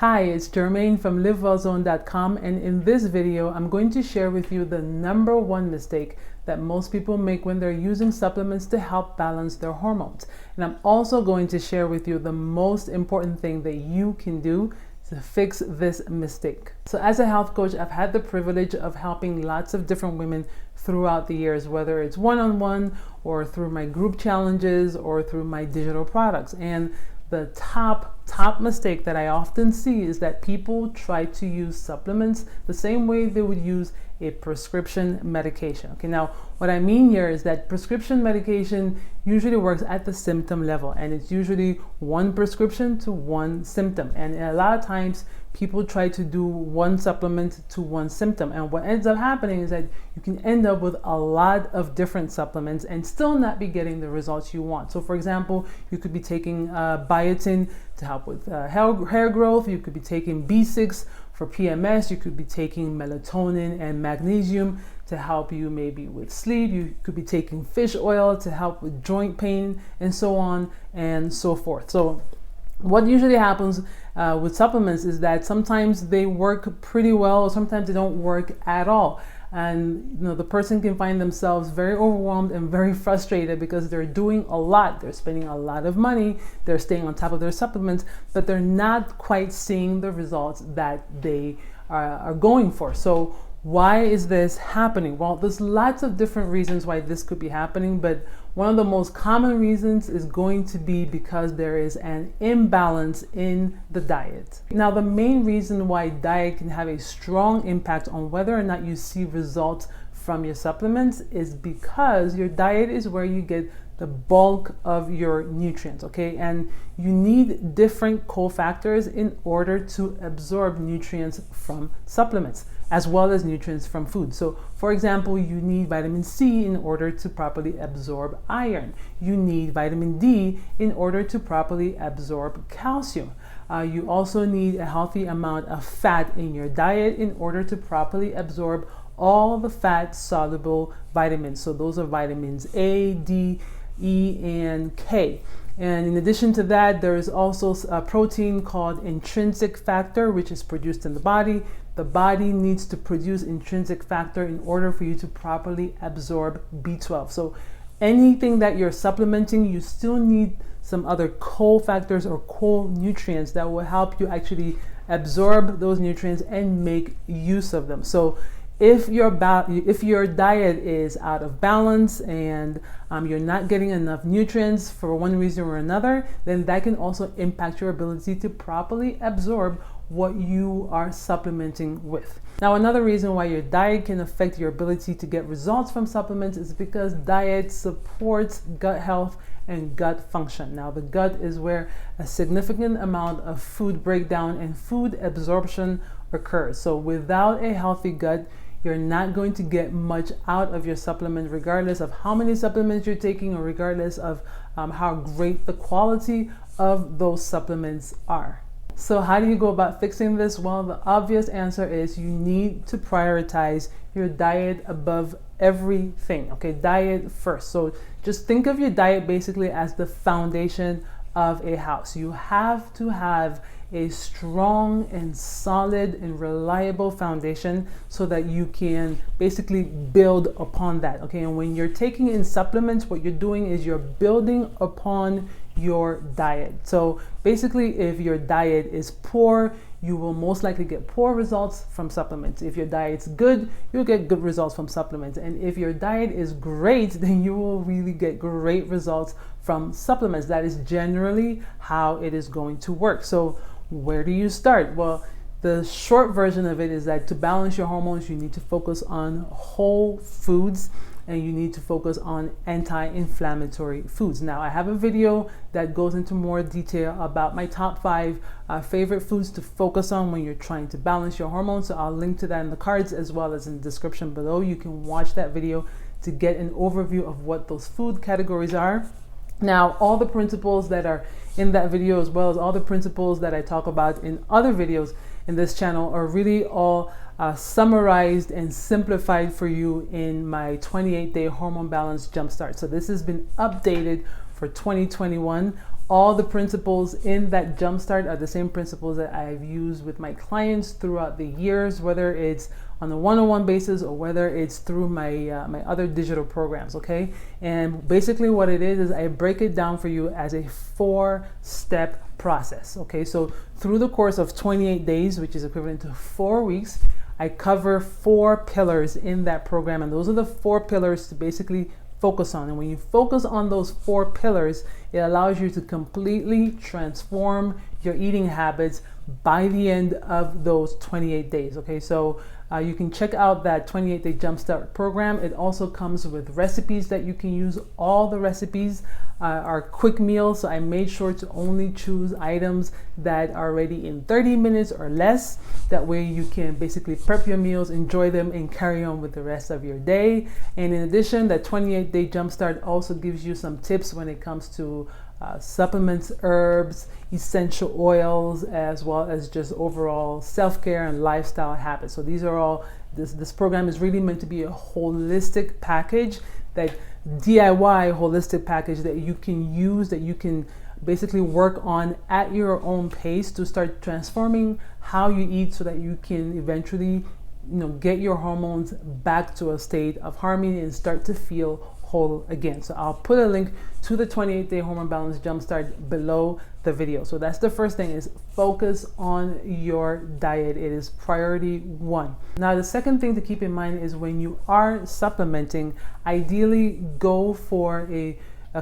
Hi, it's Jermaine from livewellzone.com, and in this video I'm going to share with you the number one mistake that most people make when they're using supplements to help balance their hormones. And I'm also going to share with you the most important thing that you can do to fix this mistake. So as a health coach, I've had the privilege of helping lots of different women throughout the years, whether it's one-on-one or through my group challenges or through my digital products. And the top mistake that I often see is that people try to use supplements the same way they would use a prescription medication. Okay, now what I mean here is that prescription medication usually works at the symptom level, and it's usually one prescription to one symptom. And a lot of times people try to do one supplement to one symptom, and what ends up happening is that you can end up with a lot of different supplements and still not be getting the results you want. So for example, you could be taking biotin to help with hair growth. You could be taking B6 for PMS. You could be taking melatonin and magnesium to help you maybe with sleep. You could be taking fish oil to help with joint pain, and so on and so forth. So what usually happens with supplements is that sometimes they work pretty well, or sometimes they don't work at all. And the person can find themselves very overwhelmed and very frustrated because they're doing a lot. They're spending a lot of money. They're staying on top of their supplements, but they're not quite seeing the results that they are going for. So why is this happening? Well, there's lots of different reasons why this could be happening, but one of the most common reasons is going to be because there is an imbalance in the diet. Now, the main reason why diet can have a strong impact on whether or not you see results from your supplements is because your diet is where you get the bulk of your nutrients, okay? And you need different cofactors in order to absorb nutrients from supplements, as well as nutrients from food. So for example, you need vitamin C in order to properly absorb iron. You need vitamin D in order to properly absorb calcium. You also need a healthy amount of fat in your diet in order to properly absorb all the fat soluble vitamins. So those are vitamins A, D, E, and K. And in addition to that, there is also a protein called intrinsic factor, which is produced in the body. The body needs to produce intrinsic factor in order for you to properly absorb B12. So anything that you're supplementing, you still need some other cofactors or co-nutrients that will help you actually absorb those nutrients and make use of them. So if your diet is out of balance and you're not getting enough nutrients for one reason or another, then that can also impact your ability to properly absorb what you are supplementing with. Now, another reason why your diet can affect your ability to get results from supplements is because diet supports gut health and gut function. Now, the gut is where a significant amount of food breakdown and food absorption occurs. So without a healthy gut, you're not going to get much out of your supplement, regardless of how many supplements you're taking or regardless of how great the quality of those supplements are. So how do you go about fixing this? Well, the obvious answer is you need to prioritize your diet above everything. Okay, diet first. So just think of your diet basically as the foundation of a house. You have to have a strong and solid and reliable foundation so that you can basically build upon that. Okay, and when you're taking in supplements, what you're doing is you're building upon your diet. So basically, if your diet is poor, you will most likely get poor results from supplements. If your diet's good, you'll get good results from supplements. And if your diet is great, then you will really get great results from supplements. That is generally how it is going to work. So where do you start? Well, the short version of it is that to balance your hormones, you need to focus on whole foods and you need to focus on anti-inflammatory foods. Now, I have a video that goes into more detail about my top 5 favorite foods to focus on when you're trying to balance your hormones. So I'll link to that in the cards as well as in the description below. You can watch that video to get an overview of what those food categories are. Now, all the principles that are in that video, as well as all the principles that I talk about in other videos in this channel, are really all summarized and simplified for you in my 28-day hormone balance jumpstart. So this has been updated for 2021. All the principles in that jumpstart are the same principles that I've used with my clients throughout the years, whether it's on a one-on-one basis or whether it's through my my other digital programs. Okay, and basically what it is I break it down for you as a 4-step process. Okay, so through the course of 28 days, which is equivalent to 4 weeks, I cover 4 pillars in that program, and those are the 4 pillars to basically focus on. And when you focus on those 4 pillars, it allows you to completely transform your eating habits by the end of those 28 days. Okay, so you can check out that 28-day jumpstart program. It also comes with recipes that you can use. All the recipes are quick meals, so I made sure to only choose items that are ready in 30 minutes or less. That way you can basically prep your meals, enjoy them, and carry on with the rest of your day. And in addition, that 28-day jumpstart also gives you some tips when it comes to supplements, herbs, essential oils, as well as just overall self-care and lifestyle habits. So these are all, this program is really meant to be a holistic package, that DIY holistic package that you can use, that you can basically work on at your own pace to start transforming how you eat, so that you can eventually, get your hormones back to a state of harmony and start to feel whole again. So I'll put a link to the 28-day hormone balance jumpstart below the video. So that's the first thing, is focus on your diet. It is priority 1. Now the second thing to keep in mind is when you are supplementing, ideally go for a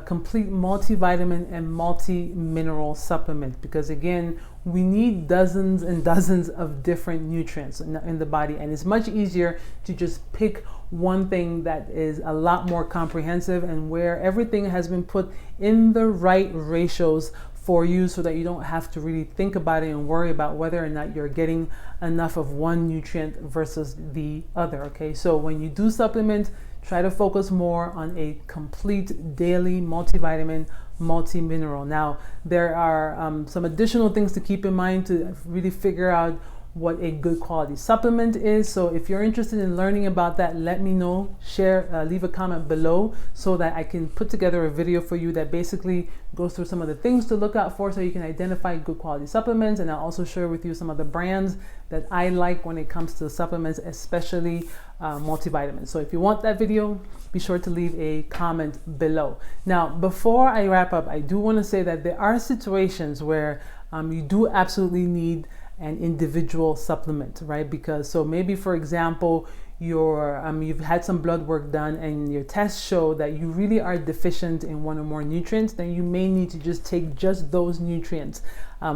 complete multivitamin and multi-mineral supplement, because again, we need dozens and dozens of different nutrients in the body, and it's much easier to just pick one thing that is a lot more comprehensive and where everything has been put in the right ratios for you, so that you don't have to really think about it and worry about whether or not you're getting enough of one nutrient versus the other. Okay, so when you do supplement, try to focus more on a complete daily multivitamin, multi-mineral. Now, there are some additional things to keep in mind to really figure out what a good quality supplement is. So if you're interested in learning about that, let me know. Share, leave a comment below so that I can put together a video for you that basically goes through some of the things to look out for, so you can identify good quality supplements. And I'll also share with you some of the brands that I like when it comes to supplements, especially multivitamins. So if you want that video, be sure to leave a comment below. Now, before I wrap up, I do want to say that there are situations where you do absolutely need an individual supplement, right? Because so maybe, for example, you've had some blood work done and your tests show that you really are deficient in one or more nutrients, then you may need to just take just those nutrients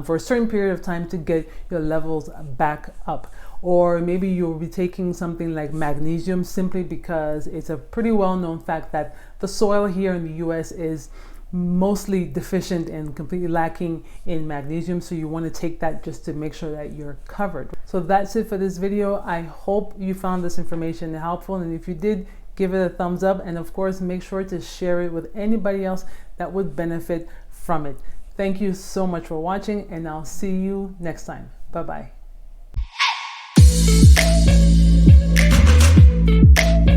for a certain period of time to get your levels back up. Or maybe you'll be taking something like magnesium simply because it's a pretty well-known fact that the soil here in the US is mostly deficient and completely lacking in magnesium, so you want to take that just to make sure that you're covered. So that's it for this video. I hope you found this information helpful, and if you did, give it a thumbs up, and of course make sure to share it with anybody else that would benefit from it. Thank you so much for watching, and I'll see you next time. Bye bye.